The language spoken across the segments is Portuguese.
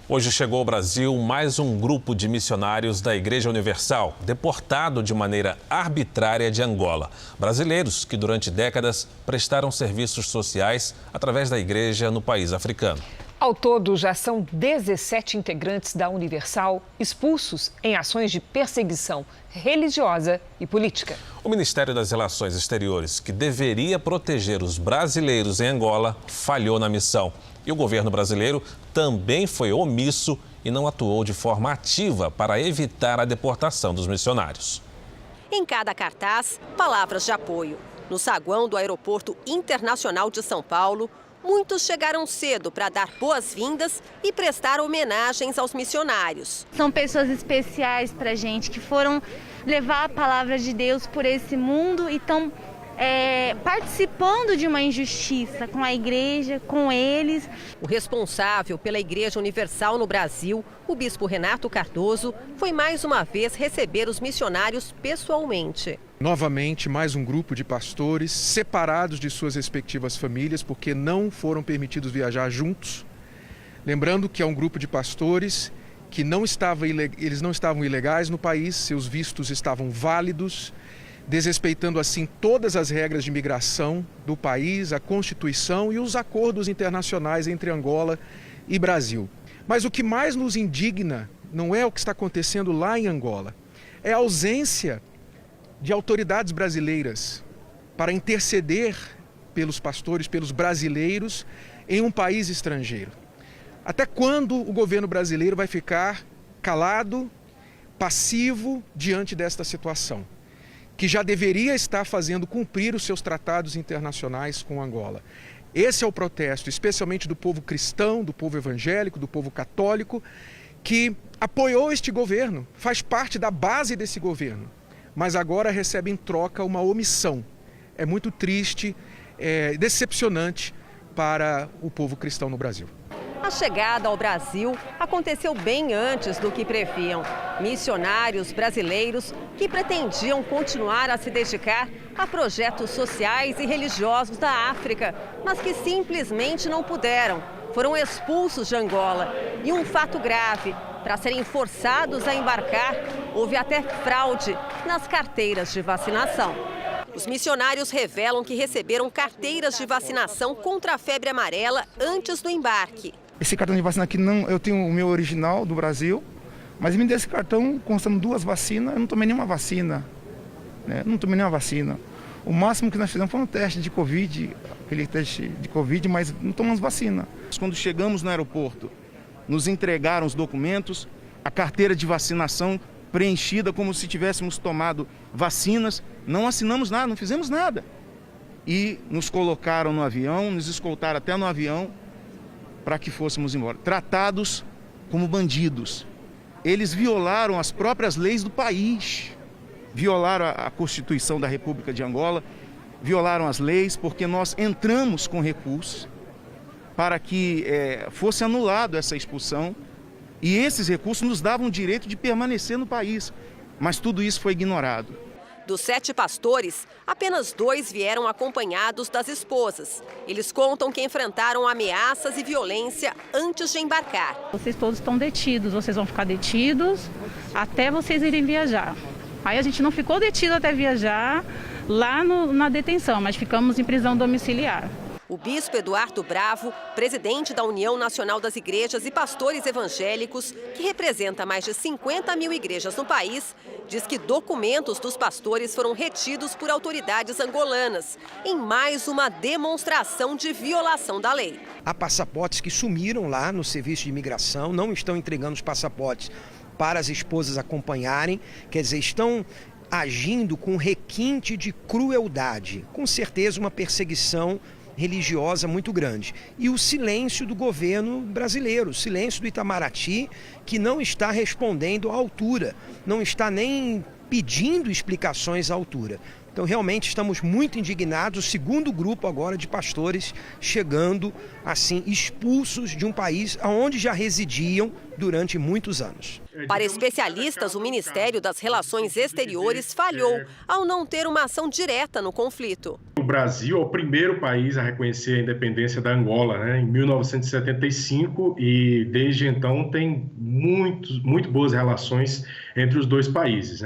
Hoje chegou ao Brasil mais um grupo de missionários da Igreja Universal, deportado de maneira arbitrária de Angola. Brasileiros que durante décadas prestaram serviços sociais através da igreja no país africano. Ao todo, já são 17 integrantes da Universal expulsos em ações de perseguição religiosa e política. O Ministério das Relações Exteriores, que deveria proteger os brasileiros em Angola, falhou na missão. E o governo brasileiro também foi omisso e não atuou de forma ativa para evitar a deportação dos missionários. Em cada cartaz, palavras de apoio. No saguão do Aeroporto Internacional de São Paulo, muitos chegaram cedo para dar boas-vindas e prestar homenagens aos missionários. São pessoas especiais para a gente, que foram levar a palavra de Deus por esse mundo e estão participando de uma injustiça com a igreja, com eles. O responsável pela Igreja Universal no Brasil, o bispo Renato Cardoso, foi mais uma vez receber os missionários pessoalmente. Novamente, mais um grupo de pastores separados de suas respectivas famílias, porque não foram permitidos viajar juntos. Lembrando que é um grupo de pastores que eles não estavam ilegais no país, seus vistos estavam válidos, desrespeitando assim todas as regras de imigração do país, a Constituição e os acordos internacionais entre Angola e Brasil. Mas o que mais nos indigna não é o que está acontecendo lá em Angola, é a ausência de autoridades brasileiras para interceder pelos pastores, pelos brasileiros em um país estrangeiro. Até quando o governo brasileiro vai ficar calado, passivo diante desta situação, que já deveria estar fazendo cumprir os seus tratados internacionais com Angola? Esse é o protesto, especialmente do povo cristão, do povo evangélico, do povo católico, que apoiou este governo, faz parte da base desse governo, mas agora recebe em troca uma omissão. É muito triste, decepcionante para o povo cristão no Brasil. A chegada ao Brasil aconteceu bem antes do que previam. Missionários brasileiros que pretendiam continuar a se dedicar a projetos sociais e religiosos da África, mas que simplesmente não puderam. Foram expulsos de Angola. E um fato grave: para serem forçados a embarcar, houve até fraude nas carteiras de vacinação. Os missionários revelam que receberam carteiras de vacinação contra a febre amarela antes do embarque. Esse cartão de vacina aqui, não, eu tenho o meu original do Brasil, mas me deu esse cartão constando 2 vacinas, eu não tomei nenhuma vacina. Não tomei nenhuma vacina. O máximo que nós fizemos foi um teste de Covid, aquele teste de Covid, mas não tomamos vacina. Quando chegamos no aeroporto, nos entregaram os documentos, a carteira de vacinação preenchida como se tivéssemos tomado vacinas. Não assinamos nada, não fizemos nada. E nos colocaram no avião, nos escoltaram até no avião para que fôssemos embora. Tratados como bandidos. Eles violaram as próprias leis do país. Violaram a Constituição da República de Angola, violaram as leis, porque nós entramos com recursos para que fosse anulado essa expulsão, e esses recursos nos davam o direito de permanecer no país, mas tudo isso foi ignorado. Dos 7 pastores, apenas 2 vieram acompanhados das esposas. Eles contam que enfrentaram ameaças e violência antes de embarcar. Vocês todos estão detidos, vocês vão ficar detidos até vocês irem viajar. Aí a gente não ficou detido até viajar lá na detenção, mas ficamos em prisão domiciliar. O bispo Eduardo Bravo, presidente da União Nacional das Igrejas e Pastores Evangélicos, que representa mais de 50 mil igrejas no país, diz que documentos dos pastores foram retidos por autoridades angolanas, em mais uma demonstração de violação da lei. Há passaportes que sumiram lá no serviço de imigração, não estão entregando os passaportes para as esposas acompanharem, quer dizer, estão agindo com requinte de crueldade, com certeza uma perseguição religiosa muito grande. E o silêncio do governo brasileiro, o silêncio do Itamaraty, que não está respondendo à altura, não está nem pedindo explicações à altura. Então, realmente, estamos muito indignados. O segundo grupo agora de pastores chegando, assim, expulsos de um país onde já residiam durante muitos anos. Para especialistas, o Ministério das Relações Exteriores falhou ao não ter uma ação direta no conflito. O Brasil é o primeiro país a reconhecer a independência da Angola, em 1975, e desde então tem muito boas relações entre os dois países.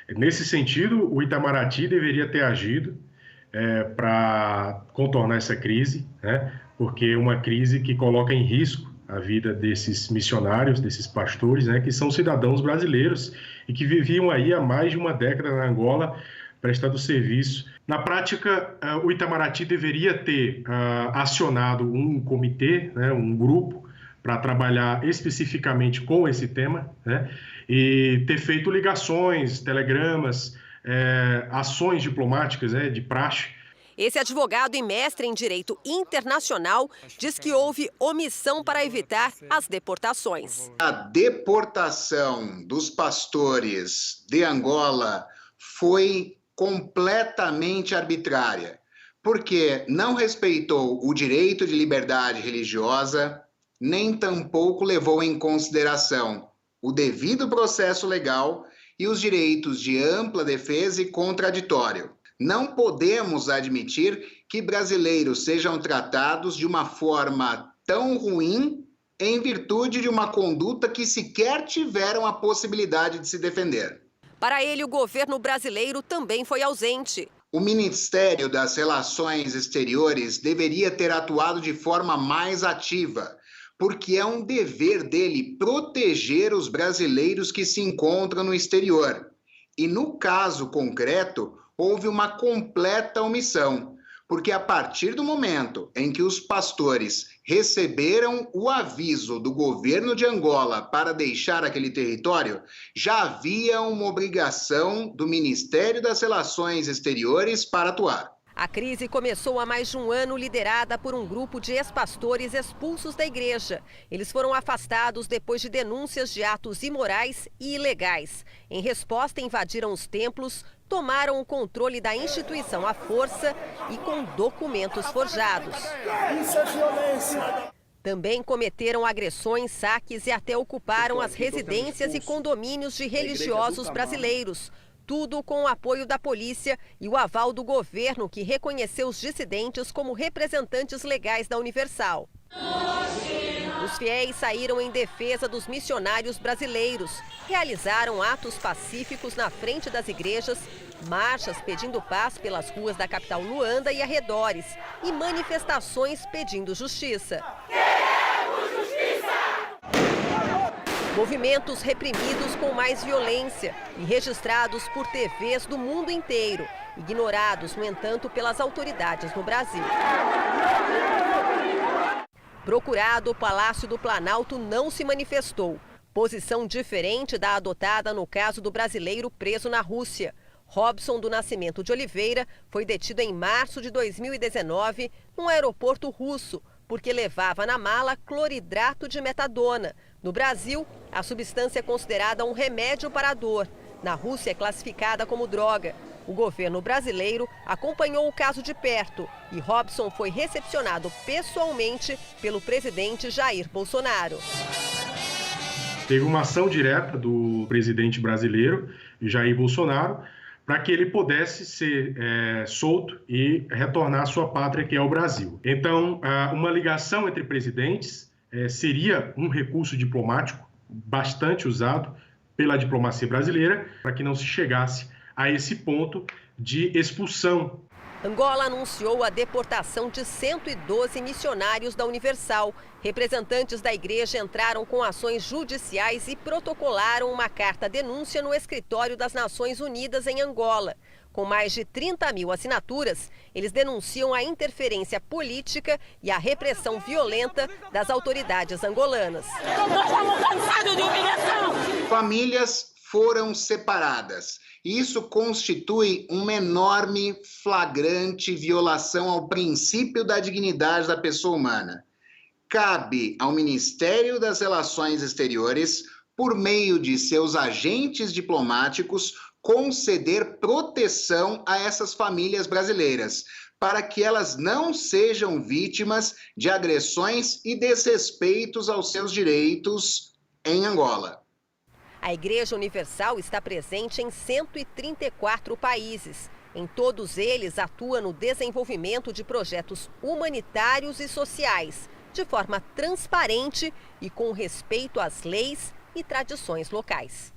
Nesse sentido, o Itamaraty deveria ter agido para contornar essa crise, porque é uma crise que coloca em risco a vida desses missionários, desses pastores, que são cidadãos brasileiros e que viviam aí há mais de uma década na Angola prestando serviço. Na prática, o Itamaraty deveria ter acionado um comitê, um grupo, para trabalhar especificamente com esse tema, e ter feito ligações, telegramas, ações diplomáticas de praxe. Esse advogado e mestre em direito internacional diz que houve omissão para evitar as deportações. A deportação dos pastores de Angola foi completamente arbitrária, porque não respeitou o direito de liberdade religiosa, nem tampouco levou em consideração o devido processo legal e os direitos de ampla defesa e contraditório. Não podemos admitir que brasileiros sejam tratados de uma forma tão ruim em virtude de uma conduta que sequer tiveram a possibilidade de se defender. Para ele, o governo brasileiro também foi ausente. O Ministério das Relações Exteriores deveria ter atuado de forma mais ativa, porque é um dever dele proteger os brasileiros que se encontram no exterior. E no caso concreto, houve uma completa omissão, porque a partir do momento em que os pastores receberam o aviso do governo de Angola para deixar aquele território, já havia uma obrigação do Ministério das Relações Exteriores para atuar. A crise começou há mais de um ano, liderada por um grupo de ex-pastores expulsos da igreja. Eles foram afastados depois de denúncias de atos imorais e ilegais. Em resposta, invadiram os templos, tomaram o controle da instituição à força e com documentos forjados. Isso é violência. Também cometeram agressões, saques e até ocuparam as residências e condomínios de religiosos brasileiros. Tudo com o apoio da polícia e o aval do governo, que reconheceu os dissidentes como representantes legais da Universal. Os fiéis saíram em defesa dos missionários brasileiros, realizaram atos pacíficos na frente das igrejas, marchas pedindo paz pelas ruas da capital Luanda e arredores e manifestações pedindo justiça. Movimentos reprimidos com mais violência e registrados por TVs do mundo inteiro, ignorados, no entanto, pelas autoridades no Brasil. Procurado, o Palácio do Planalto não se manifestou. Posição diferente da adotada no caso do brasileiro preso na Rússia. Robson do Nascimento de Oliveira foi detido em março de 2019 num aeroporto russo, porque levava na mala cloridrato de metadona. No Brasil, a substância é considerada um remédio para a dor. Na Rússia, é classificada como droga. O governo brasileiro acompanhou o caso de perto e Robson foi recepcionado pessoalmente pelo presidente Jair Bolsonaro. Teve uma ação direta do presidente brasileiro, Jair Bolsonaro, para que ele pudesse ser solto e retornar à sua pátria, que é o Brasil. Então, uma ligação entre presidentes seria um recurso diplomático bastante usado pela diplomacia brasileira para que não se chegasse a esse ponto de expulsão. Angola anunciou a deportação de 112 missionários da Universal. Representantes da igreja entraram com ações judiciais e protocolaram uma carta-denúncia no escritório das Nações Unidas em Angola. Com mais de 30 mil assinaturas, eles denunciam a interferência política e a repressão violenta das autoridades angolanas. Nós estamos cansados de humilhação. Famílias foram separadas. Isso constitui uma enorme, flagrante violação ao princípio da dignidade da pessoa humana. Cabe ao Ministério das Relações Exteriores, por meio de seus agentes diplomáticos, conceder proteção a essas famílias brasileiras, para que elas não sejam vítimas de agressões e desrespeitos aos seus direitos em Angola. A Igreja Universal está presente em 134 países. Em todos eles, atua no desenvolvimento de projetos humanitários e sociais, de forma transparente e com respeito às leis e tradições locais.